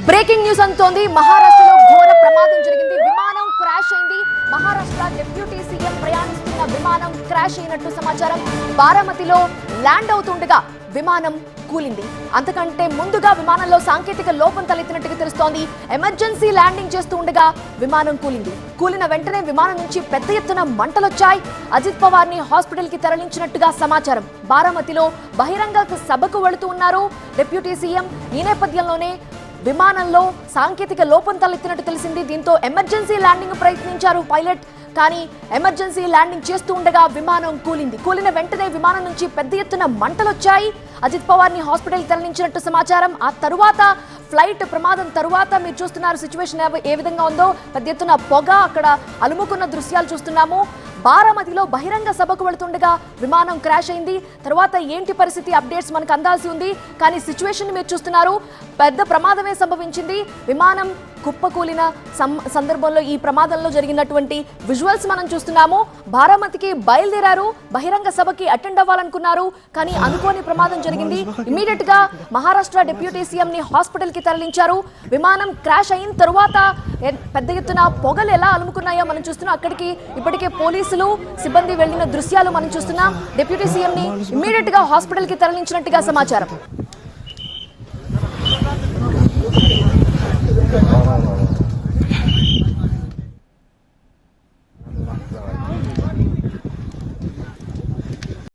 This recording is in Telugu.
బ్రేకింగ్ న్యూస్ అంటోంది. మహారాష్ట్రలో ఘోర ప్రమాదం జరిగింది. విమానం క్రాష్ అయింది. మహారాష్ట్ర డిప్యూటీ సీఎం ప్రయాణిస్తున్న విమానం క్రాష్ అయినట్టు సమాచారం. బారామతిలో ల్యాండ్ అవుతుండగా విమానం కూలింది. అంతకంటే ముందుగా విమానంలో సాంకేతిక లోపం తలెత్తినట్టుగా తెలుస్తోంది. ఎమర్జెన్సీ ల్యాండింగ్ చేస్తూ ఉండగా విమానం కూలింది. కూలిన వెంటనే విమానం నుంచి పెద్ద ఎత్తున మంటలొచ్చాయి. అజిత్ పవార్ ని హాస్పిటల్ కి తరలించినట్టుగా సమాచారం. బారామతిలో బహిరంగ సభకు వెళుతూ ఉన్నారు డిప్యూటీ సీఎం. ఈ నేపథ్యంలోనే విమానంలో సాంకేతిక లోపం తలెత్తినట్టు తెలిసింది. దీంతో ఎమర్జెన్సీ ల్యాండింగ్ ప్రయత్నించారు పైలట్. కానీ ఎమర్జెన్సీ ల్యాండింగ్ చేస్తూ ఉండగా విమానం కూలింది. కూలిన వెంటనే విమానం నుంచి పెద్ద ఎత్తున మంటలొచ్చాయి. అజిత్ పవార్ ని హాస్పిటల్ తరలించినట్టు సమాచారం. ఆ తరువాత ఫ్లైట్ ప్రమాదం తరువాత మీరు చూస్తున్నారు సిచ్యువేషన్ ఏ విధంగా ఉందో. పెద్ద ఎత్తున పొగ అక్కడ అలుముకున్న దృశ్యాలు చూస్తున్నాము. బారామతిలో బహిరంగ సభకు వెళుతుండగా విమానం క్రాష్ అయింది. తర్వాత ఏంటి పరిస్థితి అప్డేట్స్ మనకు అందాల్సి ఉంది. కానీ సిచ్యువేషన్ మీరు చూస్తున్నారు, పెద్ద ప్రమాదమే సంభవించింది. విమానం కుప్పకూలిన సందర్భంలో ఈ ప్రమాదంలో జరిగినటువంటి విజువల్స్ మనం చూస్తున్నాము. బారామతికి బయలుదేరారు, బహిరంగ సభకి అటెండ్ అవ్వాలనుకున్నారు. కానీ అనుకోని ప్రమాదం జరిగింది. ఇమీడియట్ గా మహారాష్ట్ర డిప్యూటీ సీఎం ని హాస్పిటల్ కి తరలించారు. విమానం క్రాష్ అయిన తరువాత పెద్ద ఎత్తున పొగలు ఎలా అలుముకున్నాయో మనం చూస్తున్నాం. అక్కడికి ఇప్పటికే పోలీసులు సిబ్బంది వెళ్లిన దృశ్యాలు మనం చూస్తున్నాం. డిప్యూటీ సీఎం ని ఇమీడియట్ గా హాస్పిటల్ కి తరలించినట్టుగా సమాచారం.